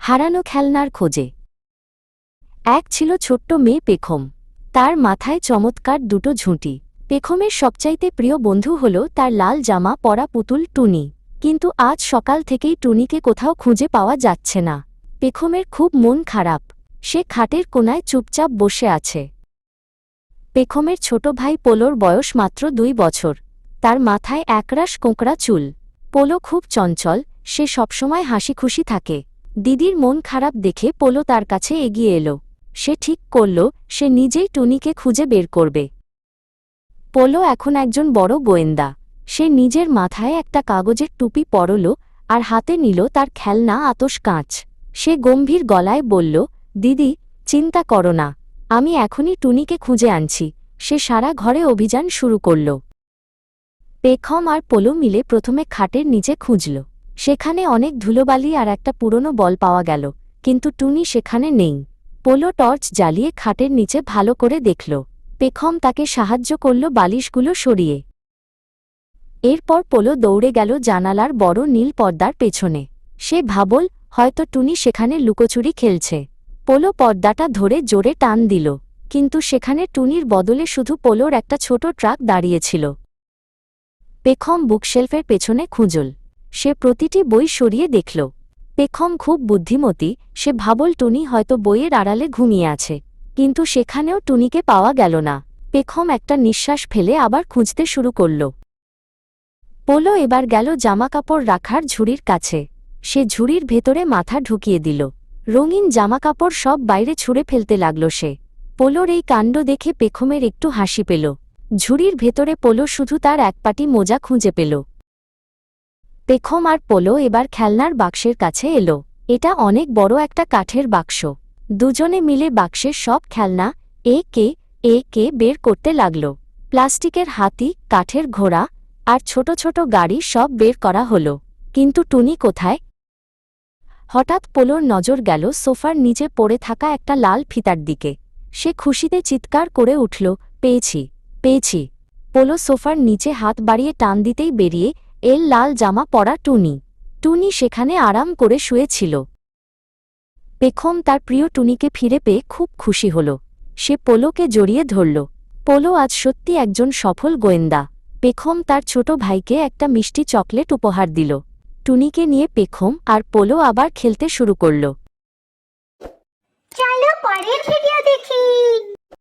হারানো খেলনার খোঁজে। এক ছিল ছোট্ট মেয়ে পেখম। তার মাথায় চমৎকার দুটো ঝুঁটি। পেখমের সবচাইতে প্রিয় বন্ধু হল তার লাল জামা পরা পুতুল টুনি। কিন্তু আজ সকাল থেকেই টুনিকে কোথাও খুঁজে পাওয়া যাচ্ছে না। পেখমের খুব মন খারাপ। সে খাটের কোনায় চুপচাপ বসে আছে। পেখমের ছোট ভাই পোলোর বয়স মাত্র 2 বছর। তার মাথায় একরাশ কোঁকড়া চুল। পোলো খুব চঞ্চল, সে সবসময় হাসিখুশি থাকে। দিদির মন খারাপ দেখে পোলো তার কাছে এগিয়ে এলো। সে ঠিক করল সে নিজেই টুনিকে খুঁজে বের করবে। পোলো এখন একজন বড় গোয়েন্দা। সে নিজের মাথায় একটা কাগজের টুপি পরল আর হাতে নিল তার খেলনা আতশ কাঁচ। সে গম্ভীর গলায় বলল, দিদি, চিন্তা করো না, আমি এখনই টুনিকে খুঁজে আনছি। সে সারা ঘরে অভিযান শুরু করল। পেখম আর পোলো মিলে প্রথমে খাটের নিচে খুঁজল। সেখানে অনেক ধুলোবালি আর একটা পুরনো বল পাওয়া গেল, কিন্তু টুনি সেখানে নেই। পোলো টর্চ জ্বালিয়ে খাটের নিচে ভালো করে দেখল। পেখম তাকে সাহায্য করল বালিশগুলো সরিয়ে। এরপর পোলো দৌড়ে গেল জানালার বড় নীল পর্দার পেছনে। সে ভাবল হয়তো টুনি সেখানে লুকোচুরি খেলছে। পোলো পর্দাটা ধরে জোরে টান দিল, কিন্তু সেখানে টুনির বদলে শুধু পোলোর একটা ছোট ট্রাক দাঁড়িয়েছিল। পেখম বুকশেলফের পেছনে খুঁজল। সে প্রতিটি বই সরিয়ে দেখল। পেখম খুব বুদ্ধিমতী, সে ভাবল টুনি হয়তো বইয়ের আড়ালে ঘুমিয়ে আছে। কিন্তু সেখানেও টুনিকে পাওয়া গেল না। পেখম একটা নিঃশ্বাস ফেলে আবার খুঁজতে শুরু করল। পোলো এবার গেল জামাকাপড় রাখার ঝুড়ির কাছে। সে ঝুড়ির ভেতরে মাথা ঢুকিয়ে দিল। রঙিন জামাকাপড় সব বাইরে ছুঁড়ে ফেলতে লাগল সে। পোলোর এই কাণ্ড দেখে পেখমের একটু হাসি পেল। ঝুড়ির ভেতরে পোলো শুধু তার এক পাটি মোজা খুঁজে পেল। পেখম আর পোলো এবার খেলনার বাক্সের কাছে এলো। এটা অনেক বড় একটা কাঠের বাক্স। দুজনে মিলে বাক্সের সব খেলনা একে একে বের করতে লাগল। প্লাস্টিকের হাতি, কাঠের ঘোড়া আর ছোট ছোট গাড়ি সব বের করা হলো। কিন্তু টুনি কোথায়? হঠাৎ পোলোর নজর গেল সোফার নিচে পড়ে থাকা একটা লাল ফিতার দিকে। সে খুশিতে চিৎকার করে উঠল, পেয়েছি, পেয়েছি। পোলো সোফার নিচে হাত বাড়িয়ে টান দিতেই বেরিয়ে এল লাল জামা পরা টুনি। টুনি সেখানে আরাম করে শুয়েছিল। পেখম তার প্রিয় টুনিকে ফিরে পেয়ে খুব খুশি হল। সে পোলোকে জড়িয়ে ধরল। পোলো আজ সত্যি একজন সফল গোয়েন্দা। পেখম তার ছোট ভাইকে একটা মিষ্টি চকলেট উপহার দিল। টুনিকে নিয়ে পেখম আর পোলো আবার খেলতে শুরু করল। চলো পরের ভিডিও দেখি।